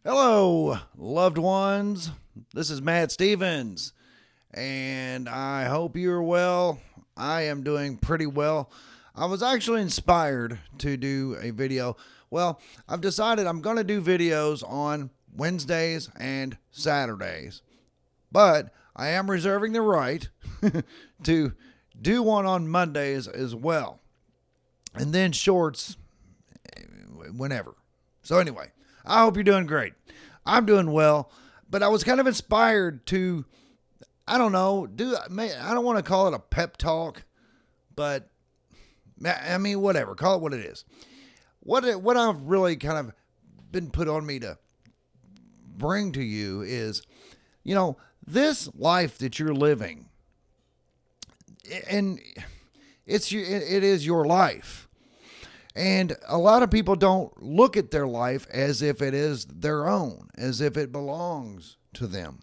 Hello, loved ones. This is Matt Stevens, and I hope you're well. I am doing pretty well. I was actually inspired to do a video. Well, I've decided I'm going to do videos on Wednesdays and Saturdays, but I am reserving the right to do one on Mondays as well, and then shorts whenever. So, anyway, I hope you're doing great. I'm doing well, but I was kind of inspired to, I don't know, I don't want to call it a pep talk, but I mean, whatever, call it what it is. What I've really kind of been put on me to bring to you is, this life that you're living, and it is your life. And a lot of people don't look at their life as if it is their own, as if it belongs to them.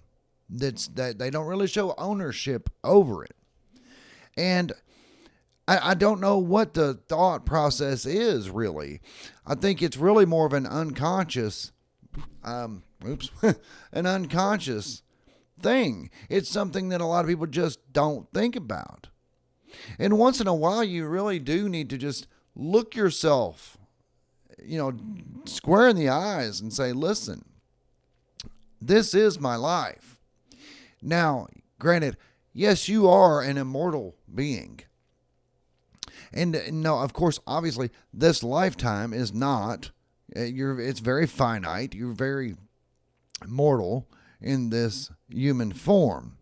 That they don't really show ownership over it. And I don't know what the thought process is really. I think it's really more of an unconscious, an unconscious thing. It's something that a lot of people just don't think about. And once in a while, you really do need to just look yourself, square in the eyes and say, listen, this is my life. Now, granted, yes, you are an immortal being. And no, of course, obviously, this lifetime is not, it's very finite. You're very mortal in this human form.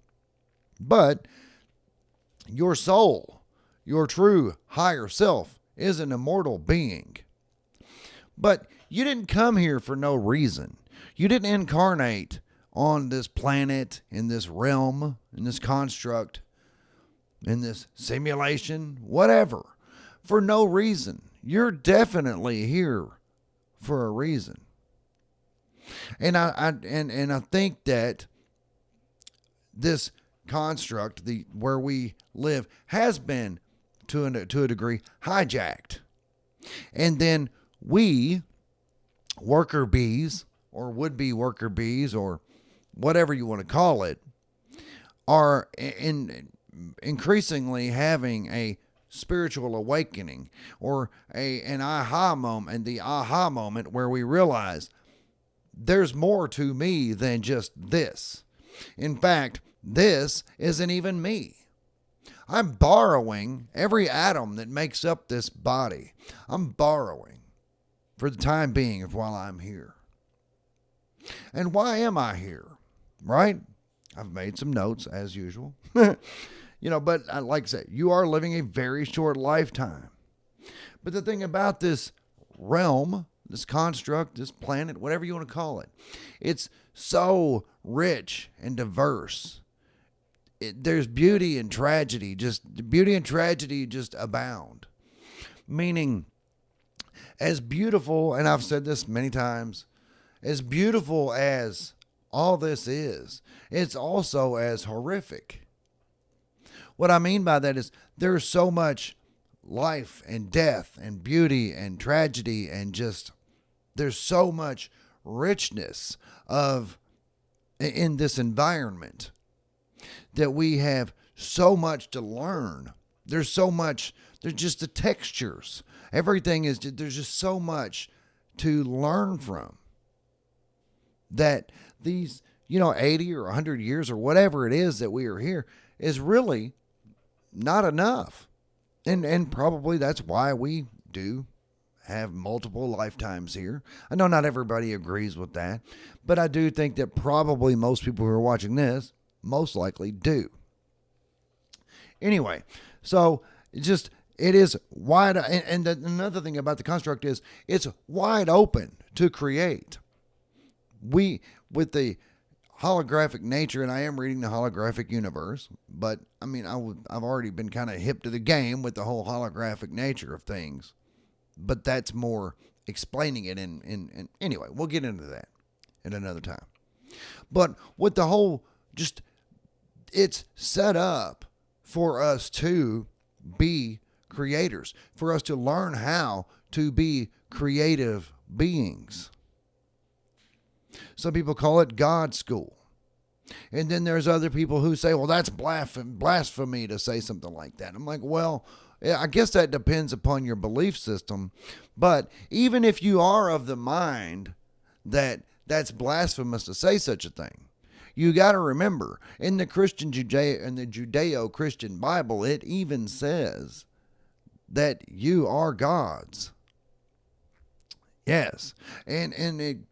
But your soul, your true higher self, is an immortal being. But you didn't come here for no reason. You didn't incarnate on this planet, in this realm, in this construct, in this simulation, whatever, for no reason. You're definitely here for a reason. And I think that this construct, where we live, has been to a degree hijacked. And then we, worker bees, or would-be worker bees, or whatever you want to call it, are increasingly having a spiritual awakening, or an aha moment, and the aha moment where we realize there's more to me than just this. In fact, this isn't even me. I'm borrowing every atom that makes up this body. I'm borrowing for the time being while I'm here. And why am I here? Right? I've made some notes as usual. But like I said, you are living a very short lifetime. But the thing about this realm, this construct, this planet, whatever you want to call it, it's so rich and diverse. There's beauty and tragedy, just abound. Meaning, as beautiful, and I've said this many times, as beautiful as all this is, it's also as horrific. What I mean by that is there's so much life and death and beauty and tragedy, and just there's so much richness in this environment, that we have so much to learn. There's just the textures. Everything there's just so much to learn from, that these, 80 or 100 years or whatever it is that we are here is really not enough. And probably that's why we do have multiple lifetimes here. I know not everybody agrees with that, but I do think that probably most people who are watching this most likely do. Anyway, so it is wide, and another thing about the construct is it's wide open to create. We, with the holographic nature, and I am reading the holographic universe, but I mean, I've already been kind of hip to the game with the whole holographic nature of things, but that's more explaining it in anyway, we'll get into that at another time. But with the whole, it's set up for us to be creators, for us to learn how to be creative beings. Some people call it God school. And then there's other people who say, well, that's blasphemy to say something like that. I'm like, well, yeah, I guess that depends upon your belief system. But even if you are of the mind that that's blasphemous to say such a thing, you got to remember, in the Judeo-Christian Bible, it even says that you are God's. Yes.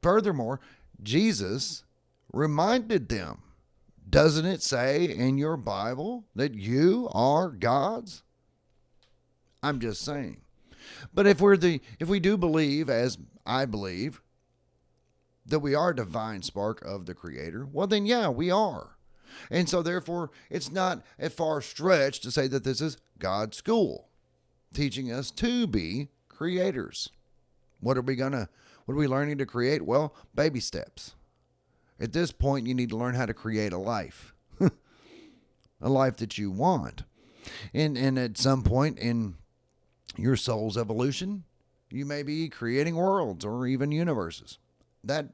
Furthermore, Jesus reminded them, doesn't it say in your Bible that you are God's? I'm just saying. But if we do believe, as I believe, that we are divine spark of the Creator, well then yeah, we are. And so therefore, it's not a far stretch to say that this is God's school, teaching us to be creators. What are we learning to create? Well, baby steps. At this point, you need to learn how to create a life. A life that you want. And at some point in your soul's evolution, you may be creating worlds or even universes. That,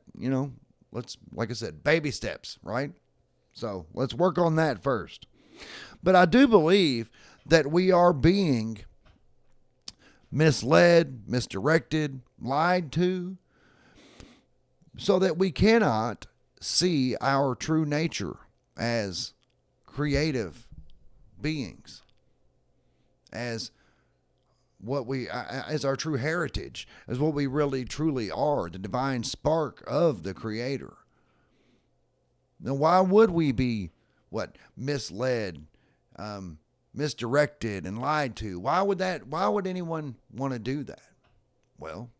like I said, baby steps, right? So let's work on that first. But I do believe that we are being misled, misdirected, lied to, so that we cannot see our true nature as creative beings, as as our true heritage, as what we really truly are, the divine spark of the Creator. Now, why would we be misled, misdirected, and lied to? Why would anyone want to do that? Well,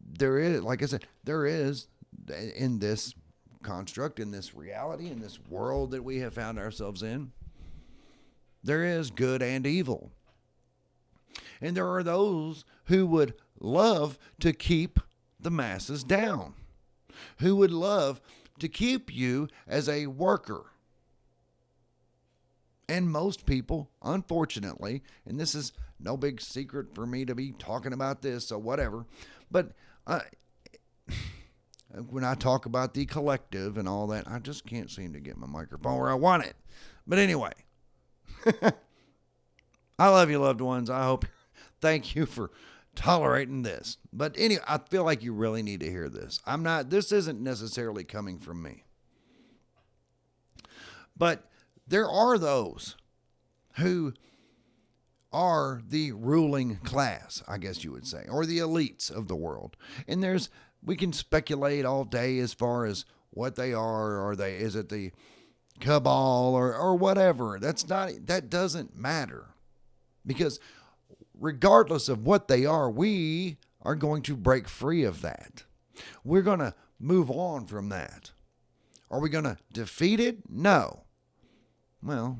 there is, like I said, there is in this construct, in this reality, in this world that we have found ourselves in, there is good and evil. And there are those who would love to keep the masses down, who would love to keep you as a worker. And most people, unfortunately, and this is no big secret for me to be talking about this, so whatever, but when I talk about the collective and all that, I just can't seem to get my microphone where I want it. But anyway, I love you, loved ones. Thank you for tolerating this. But anyway, I feel like you really need to hear this. This isn't necessarily coming from me. But there are those who are the ruling class, I guess you would say, or the elites of the world. And we can speculate all day as far as what they are. Is it the cabal or whatever? That doesn't matter. Because regardless of what they are, we are going to break free of that. We're going to move on from that. Are we going to defeat it? No. Well,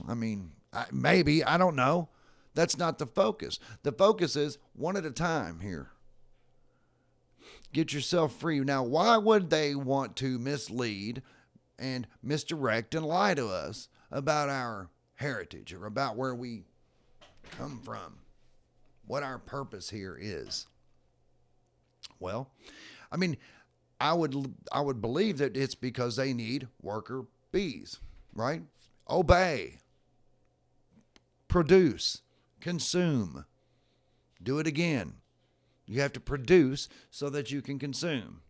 maybe, I don't know. That's not the focus. The focus is one at a time here. Get yourself free. Now, why would they want to mislead and misdirect and lie to us about our heritage or about where we come from? What our purpose here is? Well, I would believe that it's because they need worker bees, right? Obey, produce, consume. Do it again. You have to produce so that you can consume.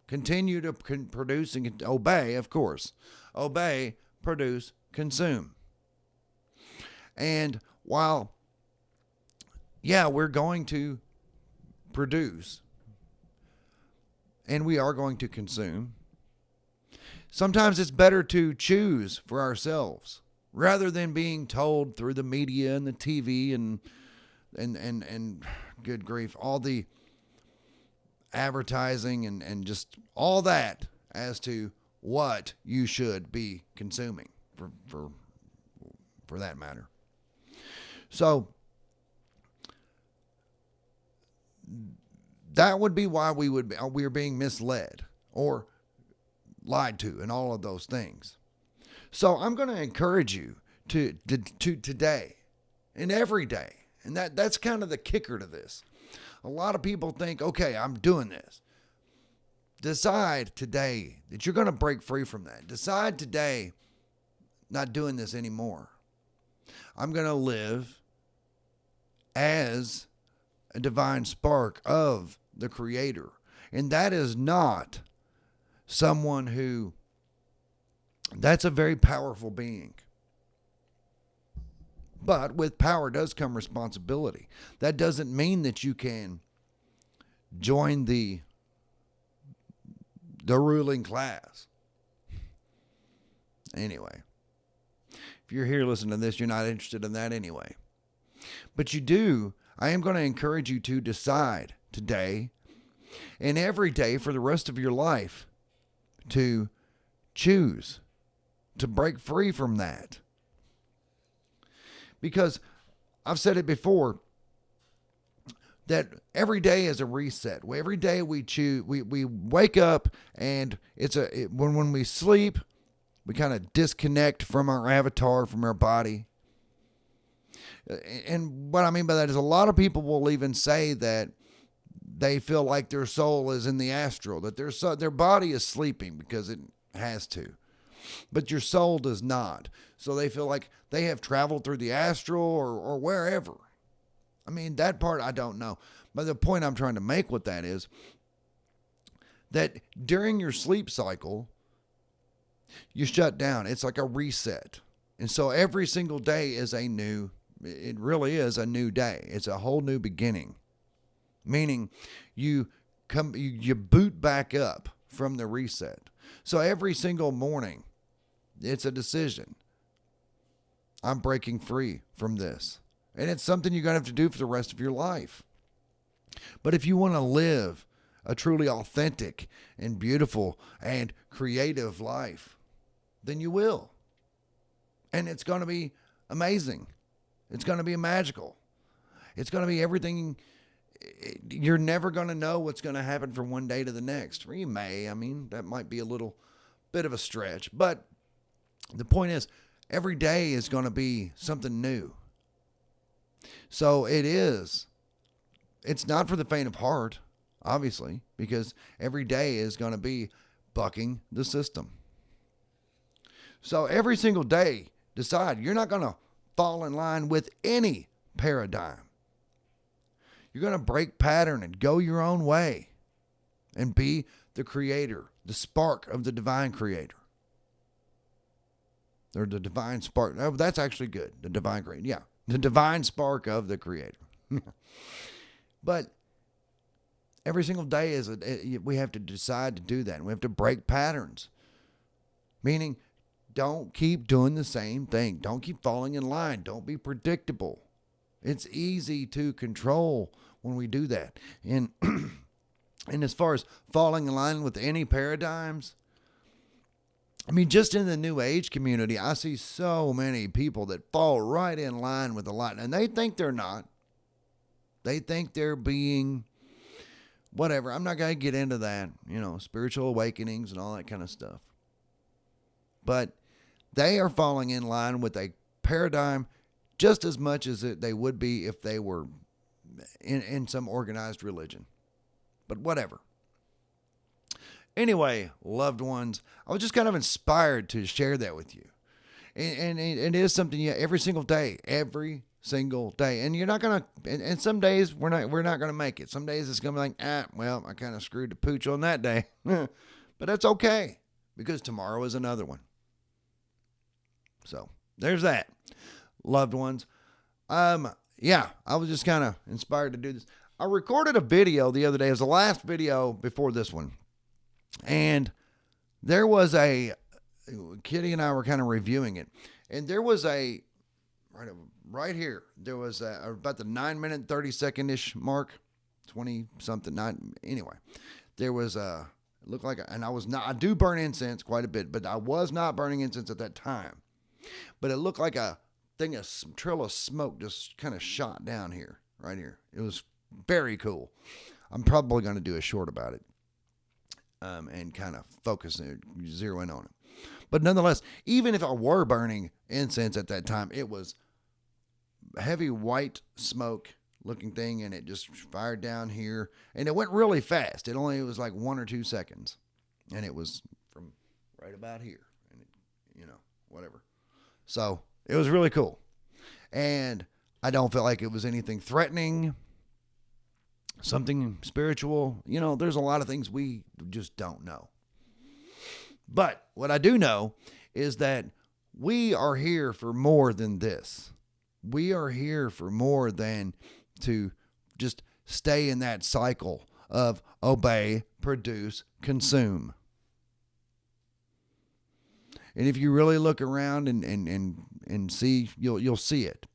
Continue to produce and obey, of course. Obey, produce, consume. And while, yeah, we're going to produce and we are going to consume, sometimes it's better to choose for ourselves rather than being told through the media and the TV and good grief, all the advertising and just all that as to what you should be consuming for that matter. So that would be why we are being misled or lied to and all of those things. So I'm going to encourage you to today and every day. And that's kind of the kicker to this. A lot of people think, okay, I'm doing this. decide today that you're going to break free from that. Decide today, not doing this anymore. I'm going to live as a divine spark of the Creator. And that is not someone who, that's a very powerful being. But with power does come responsibility. That doesn't mean that you can join the ruling class. Anyway, if you're here listening to this, you're not interested in that anyway. But you do. I am going to encourage you to decide today and every day for the rest of your life to choose to break free from that. Because I've said it before, that every day is a reset. Every day we choose, we wake up, and when we sleep, we kind of disconnect from our avatar, from our body. And what I mean by that is a lot of people will even say that they feel like their soul is in the astral, that their body is sleeping because it has to, but your soul does not. So they feel like they have traveled through the astral or wherever. I mean, that part I don't know. But the point I'm trying to make with that is that during your sleep cycle, you shut down. It's like a reset. And so every single day is it really is a new day. It's a whole new beginning. Meaning you boot back up from the reset. So every single morning, it's a decision. I'm breaking free from this. And it's something you're going to have to do for the rest of your life. But if you want to live a truly authentic and beautiful and creative life, then you will. And it's going to be amazing. It's going to be magical. It's going to be everything. You're never going to know what's going to happen from one day to the next. Or you may. I mean, that might be a little bit of a stretch. But the point is, every day is going to be something new. So it's not for the faint of heart, obviously, because every day is going to be bucking the system. So every single day, decide you're not going to fall in line with any paradigm. You're going to break pattern and go your own way and be the creator, the spark of the divine creator. Or the divine spark. Oh, that's actually good. The divine creator. Yeah. The divine spark of the creator. But every single day we have to decide to do that. We have to break patterns. Meaning, don't keep doing the same thing. Don't keep falling in line. Don't be predictable. It's easy to control when we do that. And as far as falling in line with any paradigms, I mean, just in the New Age community, I see so many people that fall right in line with a lot. And they think they're not. They think they're being whatever. I'm not going to get into that, spiritual awakenings and all that kind of stuff. But they are falling in line with a paradigm just as much as they would be if they were in some organized religion. But whatever. Anyway, loved ones, I was just kind of inspired to share that with you. And it is something every single day. And you're not going to, and some days we're not going to make it. Some days it's going to be like, well, I kind of screwed the pooch on that day. But that's okay, because tomorrow is another one. So there's that, loved ones. Yeah, I was just kind of inspired to do this. I recorded a video the other day. It was the last video before this one. And there was Kitty and I were kind of reviewing it. And there was right here, there was about the 9-minute, 30-second-ish mark, 20-something, anyway. There was it looked like, and I do burn incense quite a bit, but I was not burning incense at that time. But it looked like a trail of smoke just kind of shot down here, right here. It was very cool. I'm probably going to do a short about it. And kind of focus and zero in on it. But nonetheless, even if I were burning incense at that time, it was heavy white smoke, looking thing, and it just fired down here, and it went really fast. It was like 1 or 2 seconds, and it was from right about here, and whatever. So it was really cool, and I don't feel like it was anything threatening, something spiritual. There's a lot of things we just don't know. But what I do know is that we are here for more than this. We are here for more than to just stay in that cycle of obey, produce, consume. And if you really look around and see, you'll see it.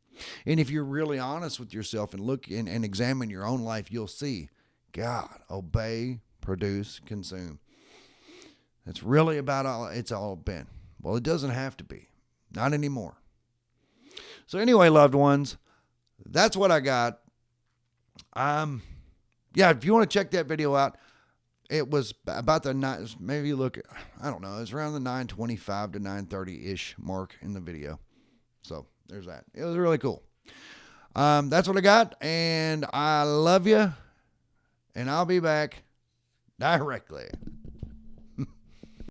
And if you're really honest with yourself and look and examine your own life, you'll see, God, obey, produce, consume. That's really about all it's all been. Well, it doesn't have to be. Not anymore. So anyway, loved ones, that's what I got. If you want to check that video out, it was about the maybe look, I don't know, it's around the 9:25 to 9:30-ish mark in the video. So there's that. It was really cool. That's what I got, and I love you, and I'll be back directly.